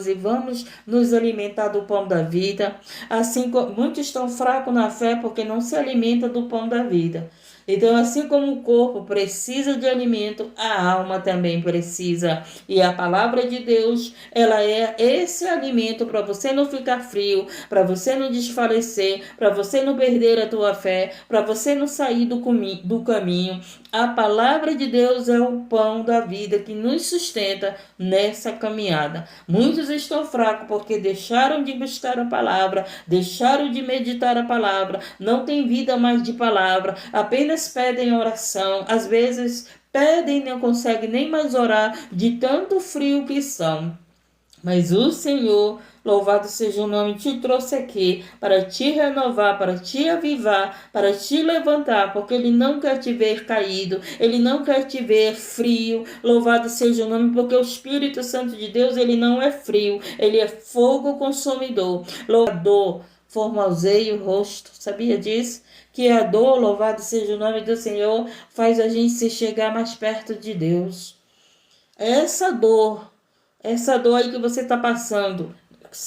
E vamos nos alimentar do pão da vida. Assim como muitos estão fracos na fé porque não se alimentam do pão da vida. Então, assim como o corpo precisa de alimento, a alma também precisa. E a palavra de Deus, ela é esse alimento para você não ficar frio, para você não desfalecer, para você não perder a tua fé, para você não sair do caminho. A palavra de Deus é o pão da vida que nos sustenta nessa caminhada. Muitos estão fracos porque deixaram de buscar a palavra, deixaram de meditar a palavra, não tem vida mais de palavra, apenas pedem oração, às vezes pedem e não conseguem nem mais orar de tanto frio que são. Mas o Senhor, louvado seja o nome, te trouxe aqui para te renovar, para te avivar, para te levantar, porque Ele não quer te ver caído, Ele não quer te ver frio. Louvado seja o nome, porque o Espírito Santo de Deus, Ele não é frio, Ele é fogo consumidor. Louvador, formoseia o rosto, sabia disso? Que a dor, louvado seja o nome do Senhor, faz a gente se chegar mais perto de Deus. Essa dor aí que você está passando,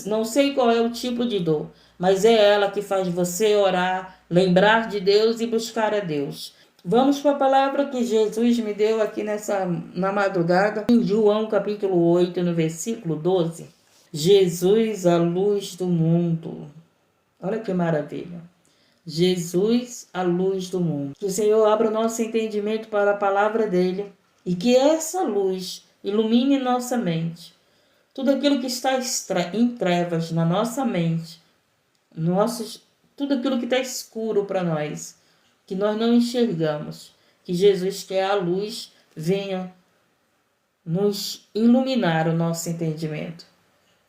não sei qual é o tipo de dor, mas é ela que faz você orar, lembrar de Deus e buscar a Deus. Vamos para a palavra que Jesus me deu aqui na madrugada, em João capítulo 8, no versículo 12. Jesus, a luz do mundo. Olha que maravilha. Jesus, a luz do mundo. Que o Senhor abra o nosso entendimento para a palavra dele e que essa luz ilumine nossa mente. Tudo aquilo que está em trevas na nossa mente, tudo aquilo que está escuro para nós, que nós não enxergamos, que Jesus, que é a luz, venha nos iluminar o nosso entendimento.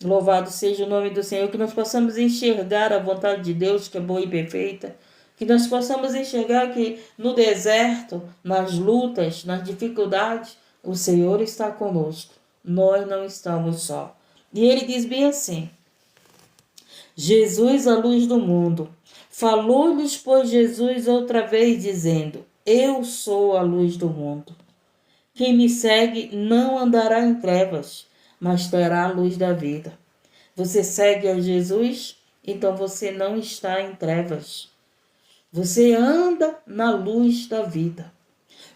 Louvado seja o nome do Senhor, que nós possamos enxergar a vontade de Deus, que é boa e perfeita, que nós possamos enxergar que no deserto, nas lutas, nas dificuldades, o Senhor está conosco. Nós não estamos só. E ele diz bem assim: Jesus, a luz do mundo. Falou-lhes, pois, Jesus outra vez, dizendo: Eu sou a luz do mundo. Quem me segue não andará em trevas, mas terá a luz da vida. Você segue a Jesus, então você não está em trevas. Você anda na luz da vida.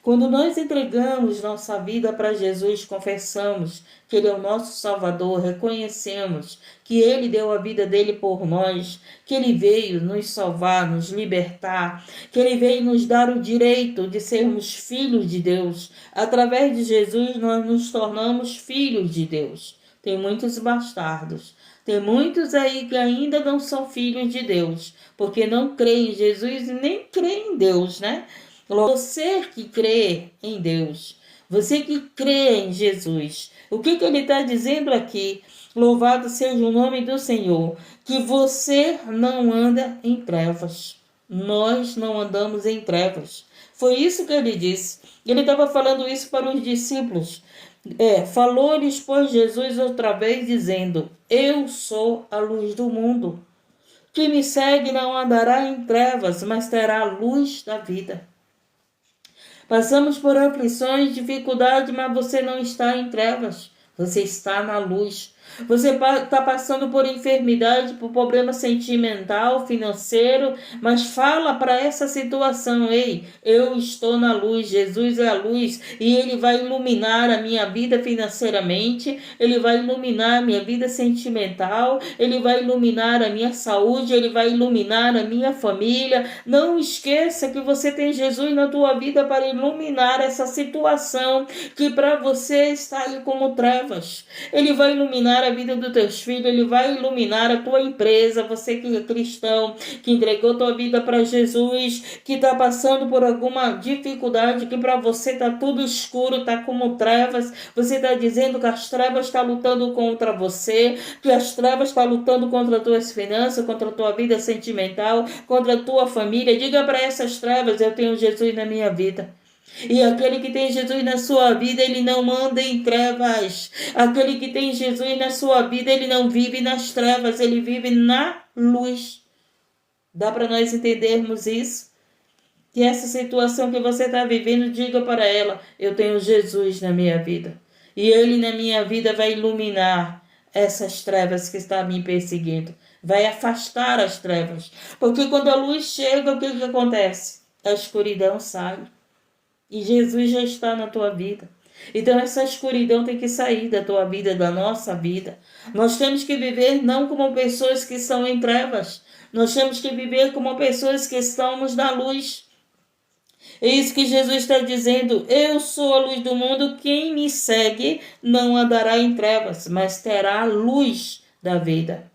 Quando nós entregamos nossa vida para Jesus, confessamos que Ele é o nosso Salvador, reconhecemos que Ele deu a vida dele por nós, que Ele veio nos salvar, nos libertar, que Ele veio nos dar o direito de sermos filhos de Deus. Através de Jesus, nós nos tornamos filhos de Deus. Tem muitos bastardos. Tem muitos aí que ainda não são filhos de Deus, porque não creem em Jesus e nem creem em Deus, né? Você que crê em Deus, você que crê em Jesus, o que ele está dizendo aqui? Louvado seja o nome do Senhor, que você não anda em trevas. Nós não andamos em trevas. Foi isso que ele disse. Ele estava falando isso para os discípulos. Falou-lhes, pois, Jesus outra vez, dizendo: Eu sou a luz do mundo. Quem me segue não andará em trevas, mas terá a luz da vida. Passamos por aflições, dificuldades, mas você não está em trevas. Você está na luz. Você está passando por enfermidade, por problema sentimental, financeiro, mas fala para essa situação: ei, eu estou na luz, Jesus é a luz e Ele vai iluminar a minha vida financeiramente, Ele vai iluminar a minha vida sentimental, Ele vai iluminar a minha saúde, Ele vai iluminar a minha família. Não esqueça que você tem Jesus na tua vida para iluminar essa situação que para você está aí como trevas. Ele vai iluminar a vida dos teus filhos, Ele vai iluminar a tua empresa, você que é cristão, que entregou tua vida para Jesus, que está passando por alguma dificuldade, que para você está tudo escuro, está como trevas, você está dizendo que as trevas estão lutando contra você, que as trevas estão lutando contra as tuas finanças, contra a tua vida sentimental, contra a tua família. Diga para essas trevas: eu tenho Jesus na minha vida. E aquele que tem Jesus na sua vida, ele não anda em trevas. Aquele que tem Jesus na sua vida, ele não vive nas trevas, ele vive na luz. Dá para nós entendermos isso? Que essa situação que você está vivendo, diga para ela: eu tenho Jesus na minha vida. E Ele na minha vida vai iluminar essas trevas que estão me perseguindo. Vai afastar as trevas. Porque quando a luz chega, o que acontece? A escuridão sai. E Jesus já está na tua vida. Então essa escuridão tem que sair da tua vida, da nossa vida. Nós temos que viver não como pessoas que estão em trevas. Nós temos que viver como pessoas que estamos na luz. É isso que Jesus está dizendo. Eu sou a luz do mundo. Quem me segue não andará em trevas, mas terá a luz da vida.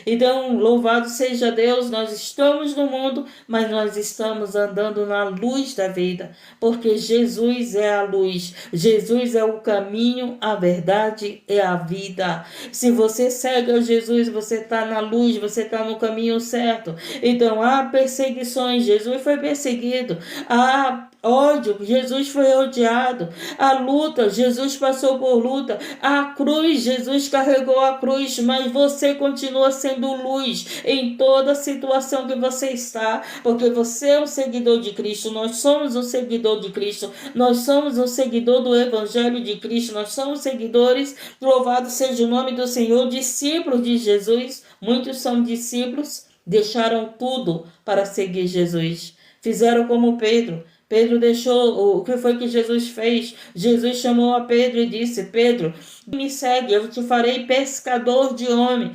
Então, louvado seja Deus, nós estamos no mundo, mas nós estamos andando na luz da vida, porque Jesus é a luz, Jesus é o caminho, a verdade e a vida. Se você segue a Jesus, você está na luz, você está no caminho certo. Então, há perseguições, Jesus foi perseguido, há ódio, Jesus foi odiado, a luta, Jesus passou por luta, a cruz, Jesus carregou a cruz, mas você continua sendo luz em toda situação que você está, porque você é um seguidor de Cristo, nós somos um seguidor de Cristo, nós somos um seguidor do Evangelho de Cristo, nós somos seguidores, louvado seja o nome do Senhor, discípulos de Jesus. Muitos são discípulos, deixaram tudo para seguir Jesus, fizeram como Pedro. Pedro deixou, o que foi que Jesus fez? Jesus chamou a Pedro e disse: Pedro, me segue, eu te farei pescador de homem.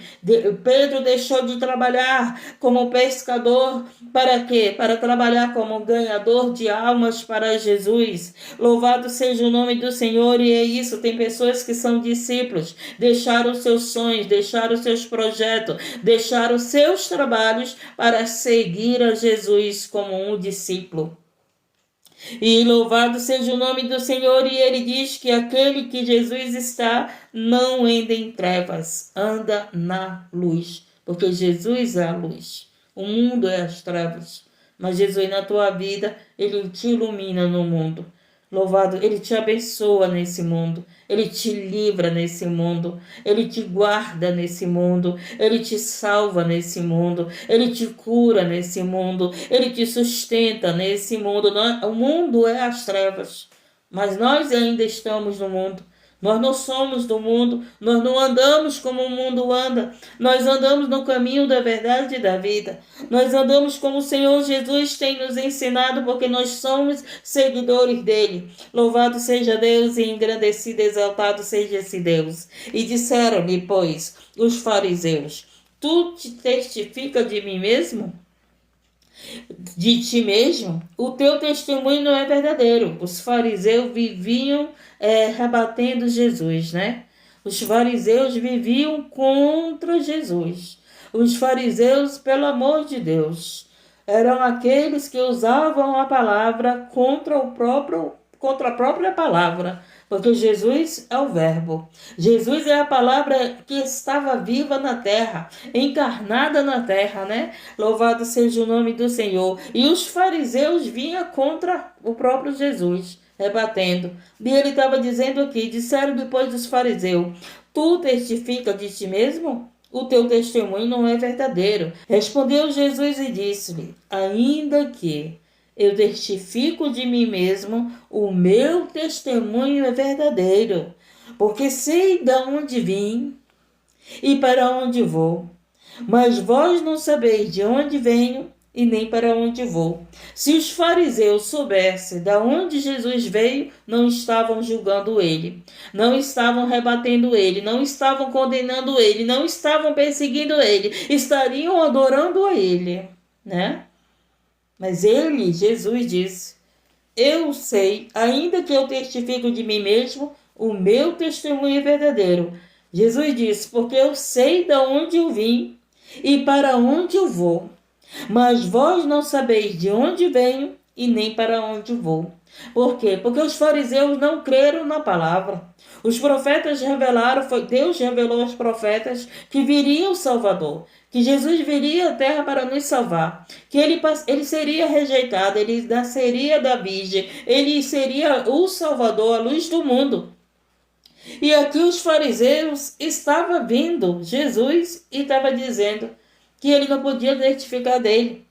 Pedro deixou de trabalhar como pescador, para quê? Para trabalhar como ganhador de almas para Jesus. Louvado seja o nome do Senhor, e é isso, tem pessoas que são discípulos, deixaram seus sonhos, deixaram seus projetos, deixaram seus trabalhos para seguir a Jesus como um discípulo. E louvado seja o nome do Senhor, e ele diz que aquele que Jesus está não anda em trevas, anda na luz, porque Jesus é a luz, o mundo é as trevas, mas Jesus na tua vida, ele te ilumina no mundo. Louvado, ele te abençoa nesse mundo, ele te livra nesse mundo, ele te guarda nesse mundo, ele te salva nesse mundo, ele te cura nesse mundo, ele te sustenta nesse mundo. O mundo é as trevas, mas nós ainda estamos no mundo. Nós não somos do mundo, nós não andamos como o mundo anda, nós andamos no caminho da verdade e da vida, nós andamos como o Senhor Jesus tem nos ensinado, porque nós somos seguidores dele. Louvado seja Deus e engrandecido, exaltado seja esse Deus. E disseram-lhe, pois, os fariseus: tu te testifica de mim mesmo? De ti mesmo? O teu testemunho não é verdadeiro. Os fariseus viviam rebatendo Jesus, né? Os fariseus viviam contra Jesus. Os fariseus, pelo amor de Deus, eram aqueles que usavam a palavra contra a própria palavra, porque Jesus é o verbo. Jesus é a palavra que estava viva na terra, encarnada na terra, né? Louvado seja o nome do Senhor. E os fariseus vinham contra o próprio Jesus, rebatendo. E ele estava dizendo aqui, disseram depois dos fariseus: tu testifica de ti mesmo? O teu testemunho não é verdadeiro. Respondeu Jesus e disse-lhe: ainda que eu testifico de mim mesmo, o meu testemunho é verdadeiro, porque sei de onde vim e para onde vou. Mas vós não sabeis de onde venho e nem para onde vou. Se os fariseus soubessem de onde Jesus veio, não estavam julgando ele, não estavam rebatendo ele, não estavam condenando ele, não estavam perseguindo ele, estariam adorando a ele, né? Mas ele, Jesus, disse: eu sei, ainda que eu testifico de mim mesmo, o meu testemunho é verdadeiro. Jesus disse: porque eu sei de onde eu vim e para onde eu vou. Mas vós não sabeis de onde venho e nem para onde vou. Por quê? Porque os fariseus não creram na palavra. Os profetas revelaram, Deus revelou aos profetas que viria o Salvador, que Jesus viria à terra para nos salvar, que ele seria rejeitado, ele nasceria da Virgem, ele seria o Salvador, a luz do mundo. E aqui os fariseus estavam vindo Jesus e estavam dizendo que ele não podia testificar dele.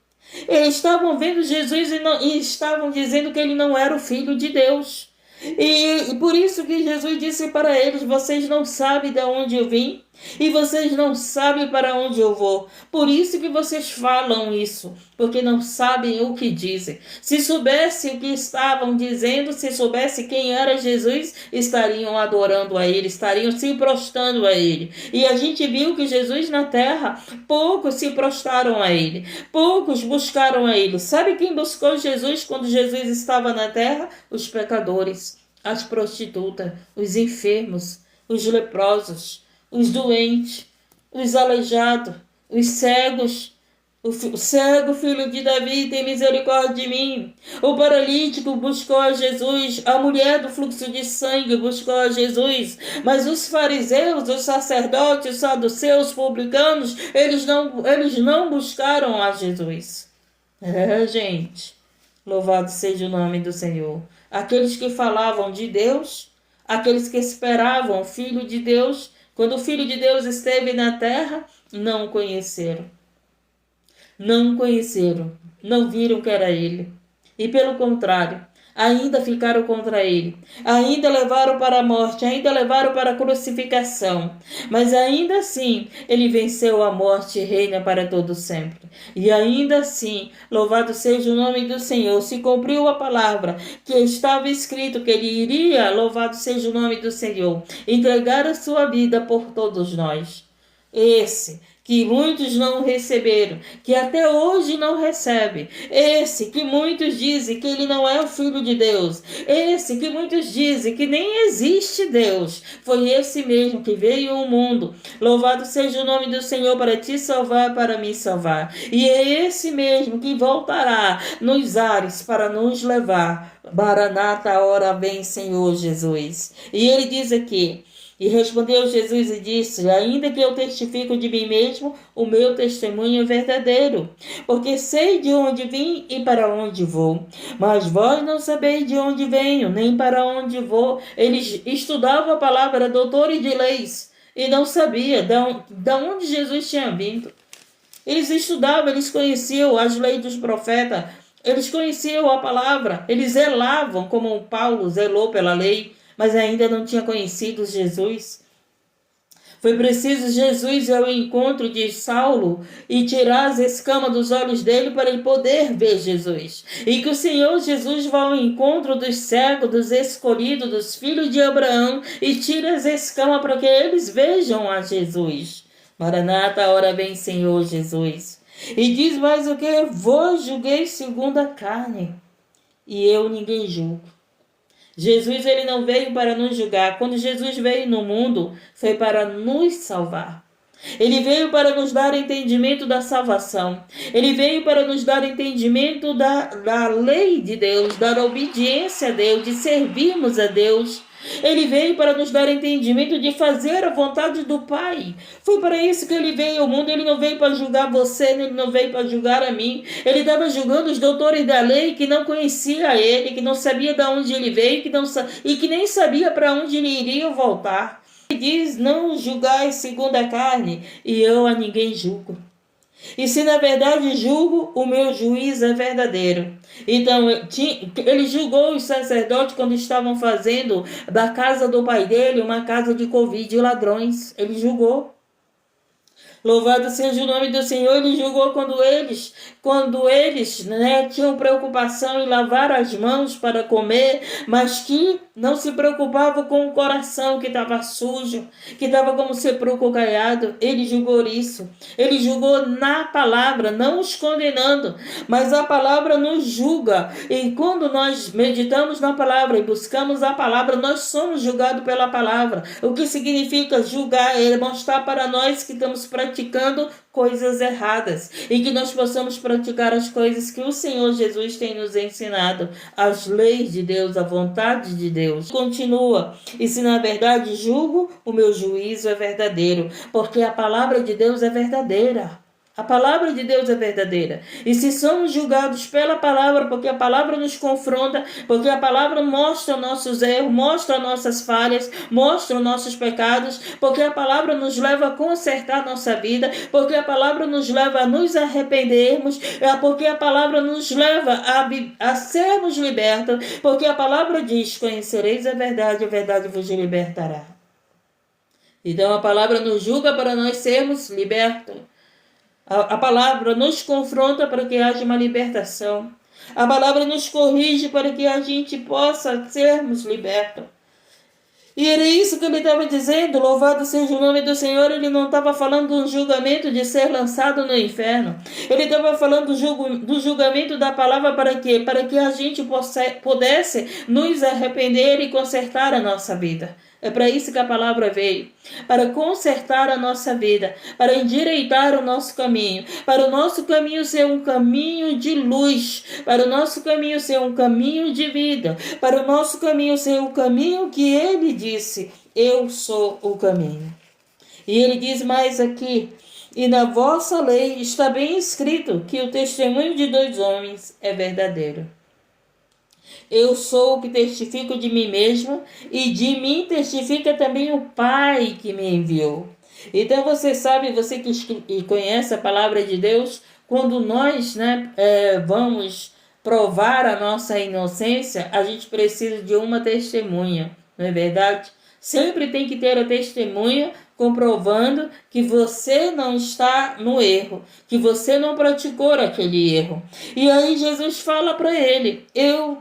Eles estavam vendo Jesus e estavam dizendo que ele não era o Filho de Deus. E por isso que Jesus disse para eles: vocês não sabem de onde eu vim E vocês não sabem para onde eu vou. Por isso que vocês falam isso, porque não sabem o que dizem. Se soubesse o que estavam dizendo, se soubesse quem era Jesus, estariam adorando a ele, estariam se prostrando a ele. E a gente viu que Jesus na terra, poucos se prostraram a ele, poucos buscaram a ele. Sabe quem buscou Jesus quando Jesus estava na terra? Os pecadores, as prostitutas, os enfermos, os leprosos, os doentes, os aleijados, os cegos. O cego, filho de Davi, tem misericórdia de mim. O paralítico buscou a Jesus. A mulher do fluxo de sangue buscou a Jesus. Mas os fariseus, os sacerdotes, os saduceus, os publicanos, eles não buscaram a Jesus. Gente, louvado seja o nome do Senhor. Aqueles que falavam de Deus, aqueles que esperavam o Filho de Deus, quando o Filho de Deus esteve na terra, não o conheceram. Não conheceram, não viram que era ele. E pelo contrário, ainda ficaram contra ele. Ainda levaram para a morte, ainda levaram para a crucificação. Mas ainda assim, ele venceu a morte e reina para todo sempre. E ainda assim, louvado seja o nome do Senhor, se cumpriu a palavra que estava escrito que ele iria, louvado seja o nome do Senhor, entregar a sua vida por todos nós. Esse que muitos não receberam, que até hoje não recebe. Esse que muitos dizem que ele não é o Filho de Deus. Esse que muitos dizem que nem existe Deus. Foi esse mesmo que veio ao mundo. Louvado seja o nome do Senhor para te salvar, para me salvar. E é esse mesmo que voltará nos ares para nos levar. Maranata, a hora vem, Senhor Jesus. E ele diz aqui: e respondeu Jesus e disse: ainda que eu testifico de mim mesmo, o meu testemunho é verdadeiro, porque sei de onde vim e para onde vou. Mas vós não sabeis de onde venho, nem para onde vou. Eles estudavam a palavra, doutores de leis, e não sabia de onde Jesus tinha vindo. Eles estudavam, eles conheciam as leis dos profetas, eles conheciam a palavra, eles zelavam como Paulo zelou pela lei, mas ainda não tinha conhecido Jesus. Foi preciso Jesus ir ao encontro de Saulo e tirar as escamas dos olhos dele para ele poder ver Jesus. E que o Senhor Jesus vá ao encontro dos cegos, dos escolhidos, dos filhos de Abraão e tire as escamas para que eles vejam a Jesus. Maranata, a hora vem, Senhor Jesus. E diz mais o que? Vos julguei segundo a carne, e eu ninguém julgo. Jesus, ele não veio para nos julgar. Quando Jesus veio no mundo, foi para nos salvar. Ele veio para nos dar entendimento da salvação. Ele veio para nos dar entendimento da lei de Deus, da obediência a Deus, de servirmos a Deus. Ele veio para nos dar entendimento de fazer a vontade do Pai. Foi para isso que ele veio ao mundo. Ele não veio para julgar você, ele não veio para julgar a mim. Ele estava julgando os doutores da lei que não conheciam ele, que não sabia de onde ele veio e que nem sabia para onde ele iria voltar. Ele diz: não julgai segundo a carne, e eu a ninguém julgo. E se na verdade julgo, o meu juízo é verdadeiro. Então, ele julgou os sacerdotes quando estavam fazendo da casa do pai dele uma casa de Covid e ladrões. Ele julgou. Louvado seja o nome do Senhor. Ele julgou quando eles tinham preocupação em lavar as mãos para comer, mas que não se preocupavam com o coração que estava sujo, que estava como sepulcro caiado. Ele julgou isso. Ele julgou na palavra, não os condenando, mas a palavra nos julga. E quando nós meditamos na palavra e buscamos a palavra, nós somos julgados pela palavra. O que significa julgar? É mostrar para nós que estamos praticando coisas erradas e que nós possamos praticar as coisas que o Senhor Jesus tem nos ensinado, as leis de Deus, a vontade de Deus. Continua: e se na verdade julgo, o meu juízo é verdadeiro, porque a palavra de Deus é verdadeira. A palavra de Deus é verdadeira. E se somos julgados pela palavra, porque a palavra nos confronta, porque a palavra mostra nossos erros, mostra nossas falhas, mostra nossos pecados, porque a palavra nos leva a consertar nossa vida, porque a palavra nos leva a nos arrependermos, porque a palavra nos leva a sermos libertos, porque a palavra diz: conhecereis a verdade vos libertará. Então a palavra nos julga para nós sermos libertos. A palavra nos confronta para que haja uma libertação. A palavra nos corrige para que a gente possa sermos libertos. E era isso que ele estava dizendo, louvado seja o nome do Senhor. Ele não estava falando do julgamento de ser lançado no inferno. Ele estava falando do julgamento da palavra para quê? Para que a gente pudesse nos arrepender e consertar a nossa vida. É para isso que a palavra veio, para consertar a nossa vida, para endireitar o nosso caminho, para o nosso caminho ser um caminho de luz, para o nosso caminho ser um caminho de vida, para o nosso caminho ser o caminho que ele disse, eu sou o caminho. E ele diz mais aqui, e na vossa lei está bem escrito que o testemunho de 2 homens é verdadeiro. Eu sou o que testifico de mim mesmo, e de mim testifica também o Pai que me enviou. Então você sabe, você que conhece a palavra de Deus, quando nós vamos provar a nossa inocência, a gente precisa de uma testemunha, não é verdade? Sempre tem que ter a testemunha comprovando que você não está no erro, que você não praticou aquele erro. E aí Jesus fala para ele, eu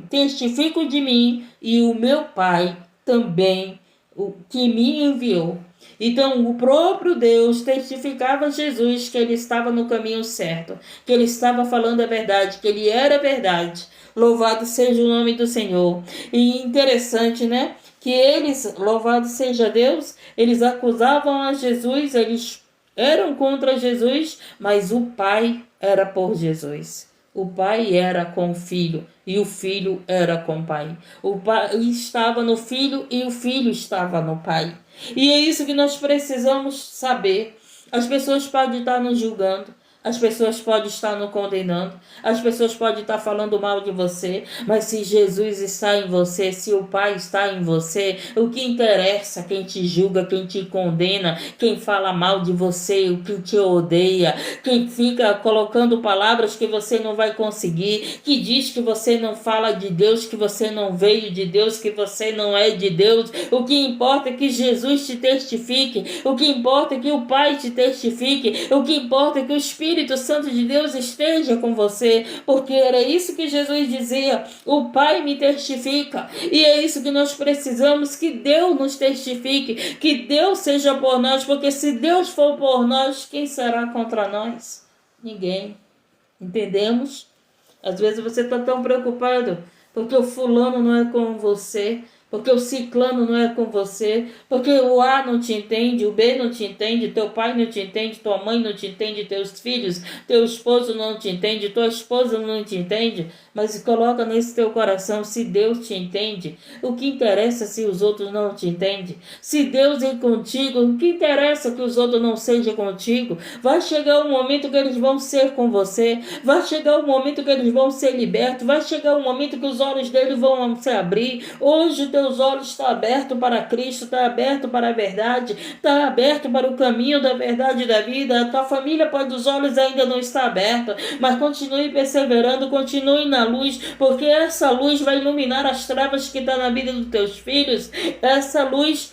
testifico de mim e o meu Pai também, o que me enviou. Então o próprio Deus testificava a Jesus que ele estava no caminho certo, que ele estava falando a verdade, que ele era a verdade. Louvado seja o nome do Senhor. E interessante, né? Que eles, louvado seja Deus, eles acusavam a Jesus, eles eram contra Jesus, mas o Pai era por Jesus. O Pai era com o Filho e o Filho era com o Pai. O Pai estava no Filho e o Filho estava no Pai. E é isso que nós precisamos saber. As pessoas podem estar nos julgando, as pessoas podem estar nos condenando, as pessoas podem estar falando mal de você, mas se Jesus está em você, se o Pai está em você, o que interessa quem te julga, quem te condena, quem fala mal de você, o que te odeia, quem fica colocando palavras que você não vai conseguir, que diz que você não fala de Deus, que você não veio de Deus, que você não é de Deus. O que importa é que Jesus te testifique, o que importa é que o Pai te testifique, o que importa é que o Espírito Santo de Deus esteja com você, porque era isso que Jesus dizia, o Pai me testifica, e é isso que nós precisamos, que Deus nos testifique, que Deus seja por nós, porque se Deus for por nós, quem será contra nós? Ninguém. Entendemos? Às vezes você está tão preocupado porque o fulano não é com você, porque o ciclano não é com você, porque o A não te entende, o B não te entende, teu pai não te entende, tua mãe não te entende, teus filhos, teu esposo não te entende, tua esposa não te entende, mas coloca nesse teu coração, se Deus te entende, o que interessa se os outros não te entendem? Se Deus é contigo, o que interessa que os outros não sejam contigo? Vai chegar um momento que eles vão ser com você, vai chegar um momento que eles vão ser libertos, vai chegar um momento que os olhos deles vão se abrir. Hoje teus olhos estão abertos para Cristo, está aberto para a verdade, está aberto para o caminho da verdade e da vida. A tua família pode, os olhos ainda não estar abertos, mas continue perseverando, continue na luz, porque essa luz vai iluminar as trevas que estão na vida dos teus filhos, essa luz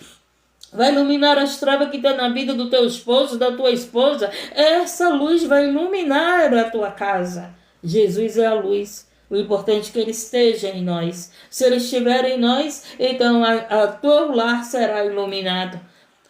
vai iluminar as trevas que estão na vida do teu esposo, da tua esposa, essa luz vai iluminar a tua casa. Jesus é a luz. O importante é que ele esteja em nós. Se ele estiver em nós, então a teu lar será iluminado.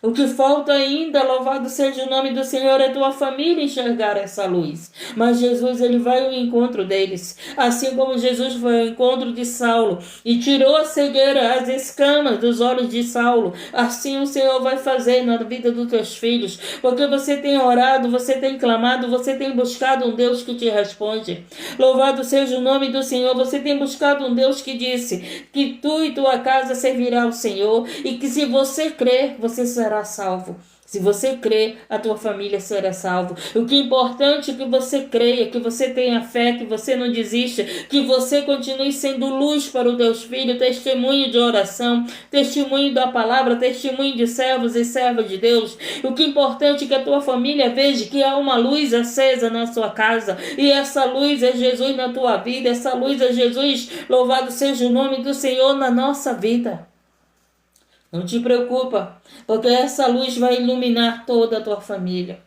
O que falta ainda, louvado seja o nome do Senhor, é tua família enxergar essa luz. Mas Jesus, ele vai ao encontro deles. Assim como Jesus foi ao encontro de Saulo e tirou a cegueira, as escamas dos olhos de Saulo, assim o Senhor vai fazer na vida dos teus filhos. Porque você tem orado, você tem clamado, você tem buscado um Deus que te responde. Louvado seja o nome do Senhor. Você tem buscado um Deus que disse que tu e tua casa servirá ao Senhor, e que se você crer, você será salvo. Se você crer, a tua família será salva. O que é importante é que você creia, que você tenha fé, que você não desista, que você continue sendo luz para os teus filhos, testemunho de oração, testemunho da palavra, testemunho de servos e servas de Deus. O que é importante é que a tua família veja que há uma luz acesa na sua casa, e essa luz é Jesus na tua vida, essa luz é Jesus, louvado seja o nome do Senhor na nossa vida. Não te preocupa, porque essa luz vai iluminar toda a tua família.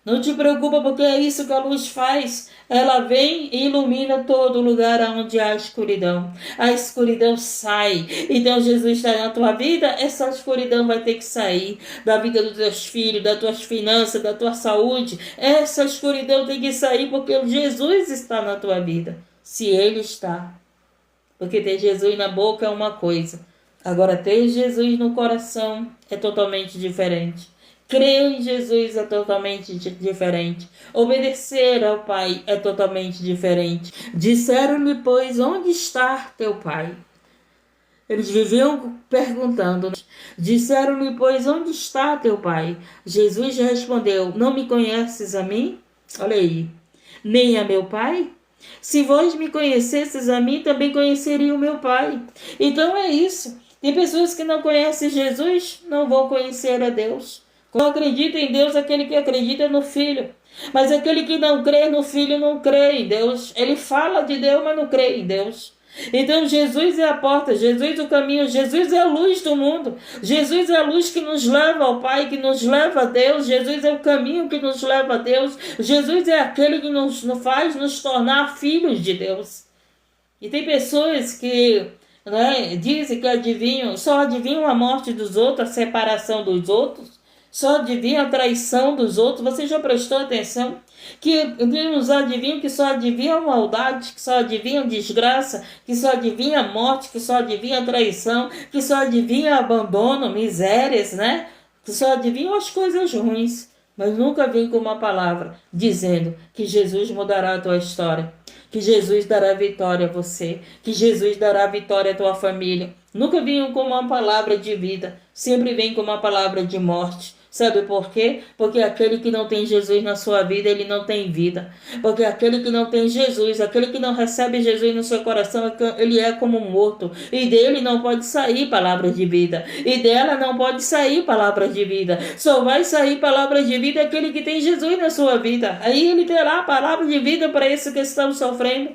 Não te preocupa, porque é isso que a luz faz. Ela vem e ilumina todo lugar onde há escuridão. A escuridão sai. Então Jesus está na tua vida, essa escuridão vai ter que sair da vida dos teus filhos, das tuas finanças, da tua saúde. Essa escuridão tem que sair porque Jesus está na tua vida. Se Ele está. Porque ter Jesus na boca é uma coisa. Agora, ter Jesus no coração é totalmente diferente. Crer em Jesus é totalmente diferente. Obedecer ao Pai é totalmente diferente. Disseram-lhe, pois, onde está teu Pai? Eles viviam perguntando. Disseram-lhe, pois, onde está teu Pai? Jesus respondeu, não me conheces a mim? Olha aí. Nem a meu Pai? Se vós me conhecesses a mim, também conheceria o meu Pai. Então é isso. Tem pessoas que não conhecem Jesus, não vão conhecer a Deus. Não acredita em Deus aquele que acredita no Filho. Mas aquele que não crê no Filho não crê em Deus. Ele fala de Deus, mas não crê em Deus. Então Jesus é a porta, Jesus é o caminho, Jesus é a luz do mundo. Jesus é a luz que nos leva ao Pai, que nos leva a Deus. Jesus é o caminho que nos leva a Deus. Jesus é aquele que nos faz nos tornar filhos de Deus. E tem pessoas que dizem que adivinham, só adivinham a morte dos outros, a separação dos outros. Só adivinha a traição dos outros. Você já prestou atenção? Que nos adivinham, que só adivinha a maldade, que só adivinha a desgraça, que só adivinha a morte, que só adivinha a traição, que só adivinha abandono, misérias, né? Que só adivinham as coisas ruins. Mas nunca vem com uma palavra dizendo que Jesus mudará a tua história, que Jesus dará vitória a você, que Jesus dará vitória à tua família. Nunca vem com uma palavra de vida, sempre vem com uma palavra de morte. Sabe por quê? Porque aquele que não tem Jesus na sua vida, ele não tem vida. Porque aquele que não tem Jesus, aquele que não recebe Jesus no seu coração, ele é como morto. E dele não pode sair palavras de vida. E dela não pode sair palavras de vida. Só vai sair palavras de vida aquele que tem Jesus na sua vida. Aí ele terá palavra de vida para esses que estão sofrendo,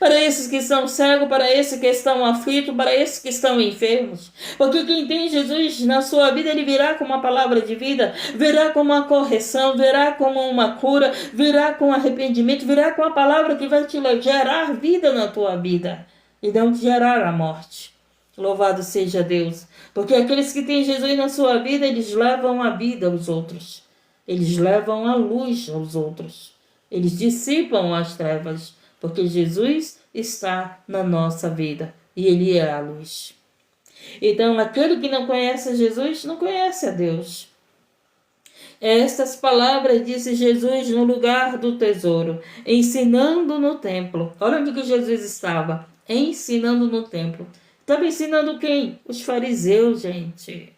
para esses que estão cegos, para esses que estão aflitos, para esses que estão enfermos. Porque quem tem Jesus na sua vida, ele virá com uma palavra de vida, virá com uma correção, virá com uma cura, virá com arrependimento, virá com a palavra que vai te gerar vida na tua vida e não te gerar a morte. Louvado seja Deus. Porque aqueles que têm Jesus na sua vida, eles levam a vida aos outros. Eles levam a luz aos outros. Eles dissipam as trevas. Porque Jesus está na nossa vida e Ele é a luz. Então, aquele que não conhece Jesus, não conhece a Deus. Estas palavras disse Jesus no lugar do tesouro, ensinando no templo. Olha onde que Jesus estava, ensinando no templo. Estava ensinando quem? Os fariseus, gente.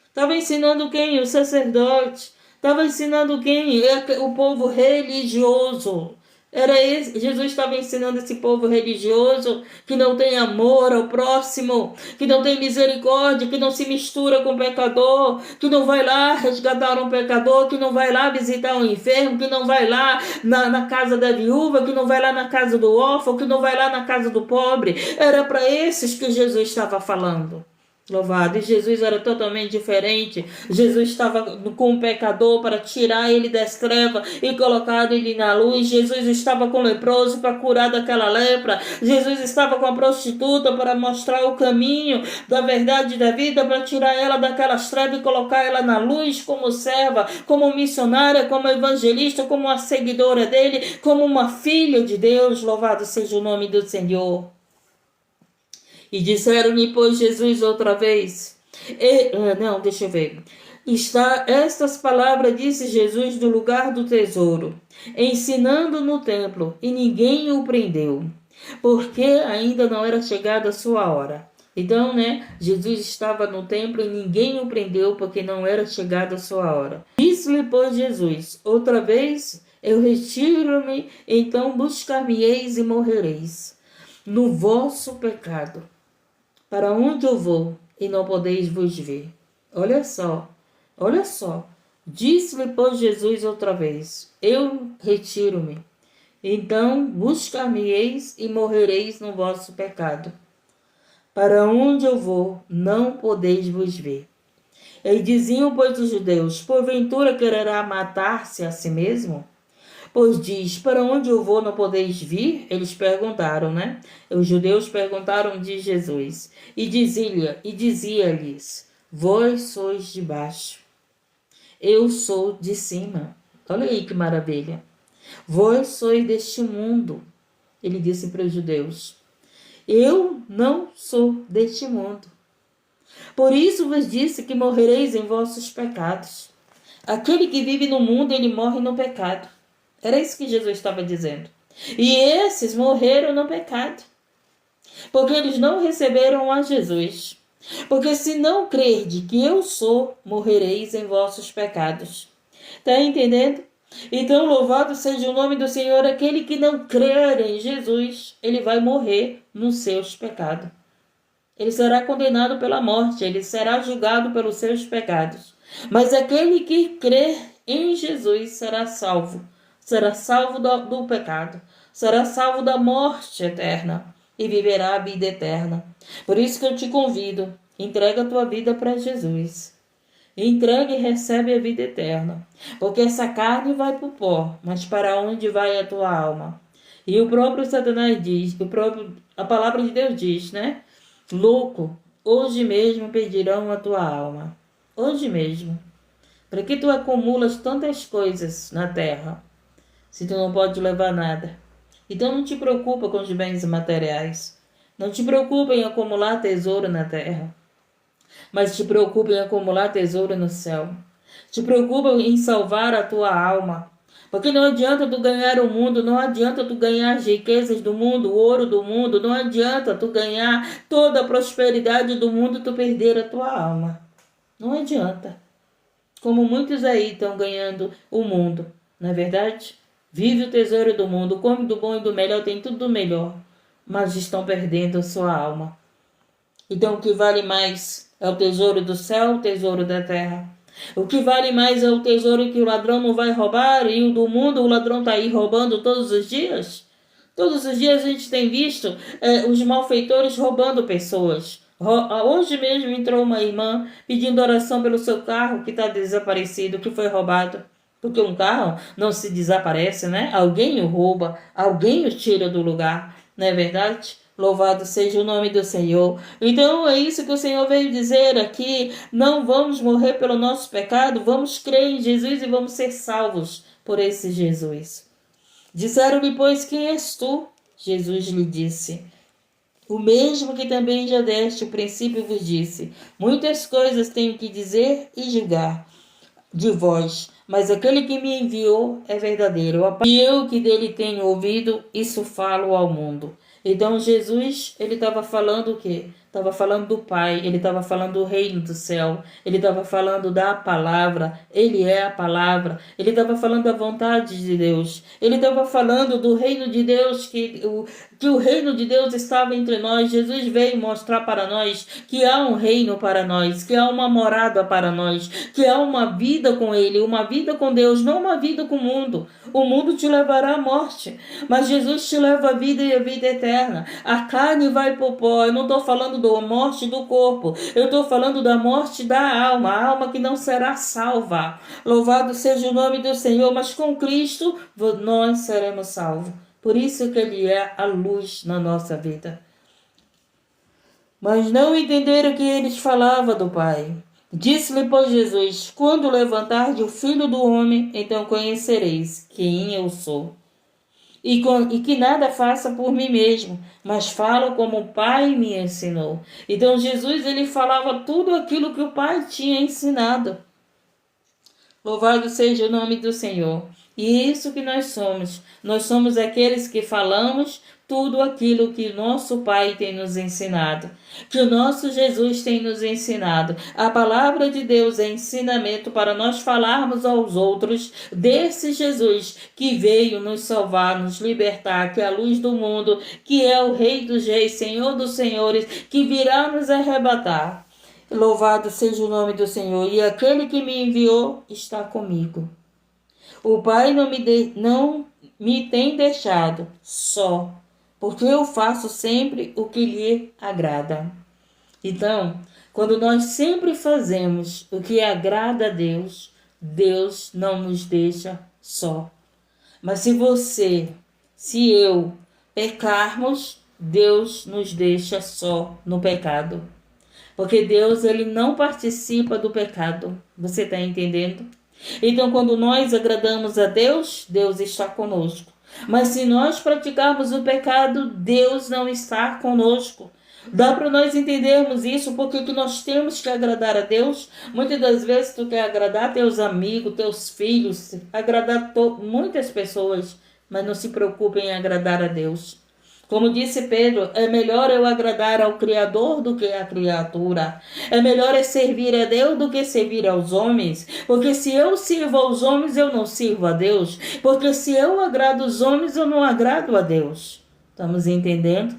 Estava ensinando quem? Os sacerdotes. Estava ensinando quem? O povo religioso. Era esse, Jesus estava ensinando esse povo religioso que não tem amor ao próximo, que não tem misericórdia, que não se mistura com o pecador, que não vai lá resgatar um pecador, que não vai lá visitar um enfermo, que não vai lá na casa da viúva, que não vai lá na casa do órfão, que não vai lá na casa do pobre. Era para esses que Jesus estava falando. Louvado. E Jesus era totalmente diferente. Jesus estava com o pecador para tirar ele das trevas e colocar ele na luz. Jesus estava com o leproso para curar daquela lepra. Jesus estava com a prostituta para mostrar o caminho da verdade e da vida, para tirar ela daquelas trevas e colocar ela na luz como serva, como missionária, como evangelista, como uma seguidora dele, como uma filha de Deus. Louvado seja o nome do Senhor. E disseram-lhe, pois, Jesus outra vez. Deixa eu ver. Estas palavras disse Jesus do lugar do tesouro, ensinando no templo, e ninguém o prendeu, porque ainda não era chegada a sua hora. Então, Jesus estava no templo e ninguém o prendeu, porque não era chegada a sua hora. Disse-lhe, pois, Jesus, outra vez, eu retiro-me, então buscar-me-eis e morrereis no vosso pecado. Para onde eu vou e não podeis vos ver? Olha só. Disse-lhe, pois, Jesus outra vez, eu retiro-me. Então buscar-me-eis e morrereis no vosso pecado. Para onde eu vou, não podeis vos ver. E diziam, pois, os judeus: porventura quererá matar-se a si mesmo? Pois diz: para onde eu vou, não podeis vir? Eles perguntaram, né? Os judeus perguntaram de Jesus. E dizia-lhes: vós sois de baixo, eu sou de cima. Olha aí que maravilha. Vós sois deste mundo. Ele disse para os judeus: eu não sou deste mundo. Por isso vos disse que morrereis em vossos pecados. Aquele que vive no mundo, ele morre no pecado. Era isso que Jesus estava dizendo. E esses morreram no pecado, porque eles não receberam a Jesus. Porque se não crerdes que eu sou, morrereis em vossos pecados. Está entendendo? Então, louvado seja o nome do Senhor. Aquele que não crer em Jesus, ele vai morrer nos seus pecados. Ele será condenado pela morte, ele será julgado pelos seus pecados. Mas aquele que crer em Jesus será salvo do pecado, será salvo da morte eterna e viverá a vida eterna. Por isso que eu te convido, entrega a tua vida para Jesus. Entrega e recebe a vida eterna, porque essa carne vai para o pó, mas para onde vai a tua alma? E o próprio Satanás diz, a palavra de Deus diz, né? Louco, hoje mesmo pedirão a tua alma. Hoje mesmo. Para que tu acumulas tantas coisas na terra, se tu não pode levar nada? Então não te preocupa com os bens materiais. Não te preocupa em acumular tesouro na terra, mas te preocupa em acumular tesouro no céu. Te preocupa em salvar a tua alma. Porque não adianta tu ganhar o mundo, não adianta tu ganhar as riquezas do mundo, o ouro do mundo, não adianta tu ganhar toda a prosperidade do mundo e tu perder a tua alma. Não adianta. Como muitos aí estão ganhando o mundo, não é verdade? Vive o tesouro do mundo, come do bom e do melhor, tem tudo do melhor, mas estão perdendo a sua alma. Então o que vale mais é o tesouro do céu, o tesouro da terra. O que vale mais é o tesouro que o ladrão não vai roubar, e o do mundo o ladrão está aí roubando todos os dias. Todos os dias a gente tem visto os malfeitores roubando pessoas. Hoje mesmo entrou uma irmã pedindo oração pelo seu carro que está desaparecido, que foi roubado. Porque um carro não se desaparece, né? Alguém o rouba, alguém o tira do lugar, não é verdade? Louvado seja o nome do Senhor. Então é isso que o Senhor veio dizer aqui. Não vamos morrer pelo nosso pecado, vamos crer em Jesus e vamos ser salvos por esse Jesus. Disseram-lhe, pois, quem és tu? Jesus lhe disse: o mesmo que também já deste o princípio vos disse. Muitas coisas tenho que dizer e julgar de vós, mas aquele que me enviou é verdadeiro. E eu que dele tenho ouvido, isso falo ao mundo. Então Jesus, ele estava falando o quê? Estava falando do Pai, ele estava falando do reino do céu, ele estava falando da palavra, ele é a palavra, ele estava falando da vontade de Deus, ele estava falando do reino de Deus, que o reino de Deus estava entre nós. Jesus veio mostrar para nós que há um reino para nós, que há uma morada para nós, que há uma vida com ele, uma vida com Deus, não uma vida com o mundo. O mundo te levará à morte, mas Jesus te leva à vida e à vida eterna. A carne vai para o pó. Eu não estou falando da morte do corpo, eu estou falando da morte da alma, a alma que não será salva. Louvado seja o nome do Senhor, mas com Cristo nós seremos salvos. Por isso que ele é a luz na nossa vida. Mas não entenderam que eles falavam do Pai. Disse-lhe, pois, Jesus: quando levantarde o Filho do Homem, então conhecereis quem eu sou. E que nada faça por mim mesmo, mas falo como o Pai me ensinou. Então Jesus, ele falava tudo aquilo que o Pai tinha ensinado. Louvado seja o nome do Senhor. E isso que nós somos. Nós somos aqueles que falamos tudo aquilo que o nosso Pai tem nos ensinado, que o nosso Jesus tem nos ensinado. A palavra de Deus é ensinamento para nós falarmos aos outros desse Jesus que veio nos salvar, nos libertar, que é a luz do mundo, que é o Rei dos Reis, Senhor dos Senhores, que virá nos arrebatar. Louvado seja o nome do Senhor. E aquele que me enviou está comigo. O Pai não me tem deixado só, porque eu faço sempre o que lhe agrada. Então, quando nós sempre fazemos o que agrada a Deus, Deus não nos deixa só. Mas se eu pecarmos, Deus nos deixa só no pecado. Porque Deus, ele não participa do pecado. Você está entendendo? Então, quando nós agradamos a Deus, Deus está conosco. Mas se nós praticarmos o pecado, Deus não está conosco. Dá para nós entendermos isso, porque que nós temos que agradar a Deus. Muitas das vezes tu quer agradar teus amigos, teus filhos, agradar muitas pessoas, mas não se preocupe em agradar a Deus. Como disse Pedro, é melhor eu agradar ao Criador do que à criatura. É melhor eu servir a Deus do que servir aos homens. Porque se eu sirvo aos homens, eu não sirvo a Deus. Porque se eu agrado os homens, eu não agrado a Deus. Estamos entendendo?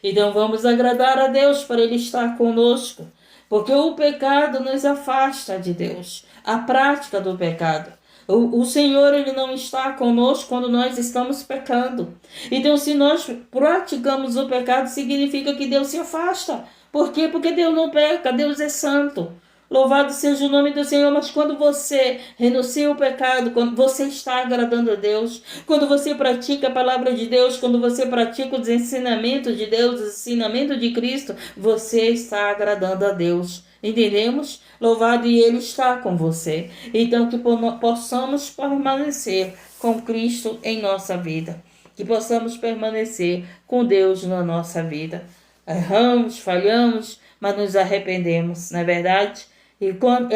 Então vamos agradar a Deus para Ele estar conosco. Porque o pecado nos afasta de Deus. A prática do pecado. O Senhor, ele não está conosco quando nós estamos pecando. Então, se nós praticamos o pecado, significa que Deus se afasta. Por quê? Porque Deus não peca, Deus é santo. Louvado seja o nome do Senhor, mas quando você renuncia ao pecado, quando você está agradando a Deus, quando você pratica a palavra de Deus, quando você pratica os ensinamentos de Deus, o ensinamento de Cristo, você está agradando a Deus. Entendemos? Louvado e Ele está com você. Então que possamos permanecer com Cristo em nossa vida. Que possamos permanecer com Deus na nossa vida. Erramos, falhamos, mas nos arrependemos, não é verdade? E quando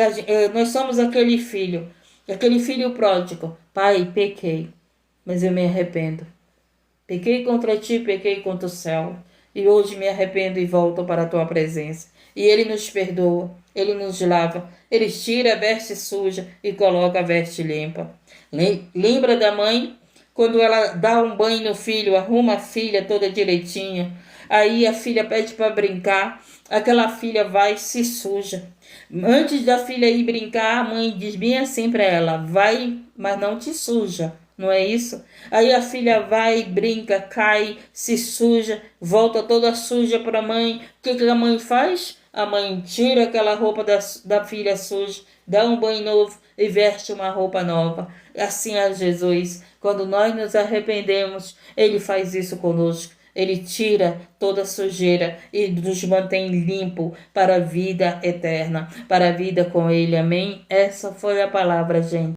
nós somos aquele filho pródigo. Pai, pequei, mas eu me arrependo. Pequei contra ti, pequei contra o céu. E hoje me arrependo e volto para a tua presença. E Ele nos perdoa, Ele nos lava, Ele tira a veste suja e coloca a veste limpa. Lembra da mãe? Quando ela dá um banho no filho, arruma a filha toda direitinha. Aí a filha pede para brincar, aquela filha vai e se suja. Antes da filha ir brincar, a mãe diz bem assim para ela: vai, mas não te suja. Não é isso? Aí a filha vai, brinca, cai, se suja, volta toda suja para a mãe. O que a mãe faz? A mãe tira aquela roupa da filha suja, dá um banho novo e veste uma roupa nova. Assim é Jesus. Quando nós nos arrependemos, Ele faz isso conosco. Ele tira toda a sujeira e nos mantém limpo para a vida eterna, para a vida com Ele. Amém? Essa foi a palavra, gente.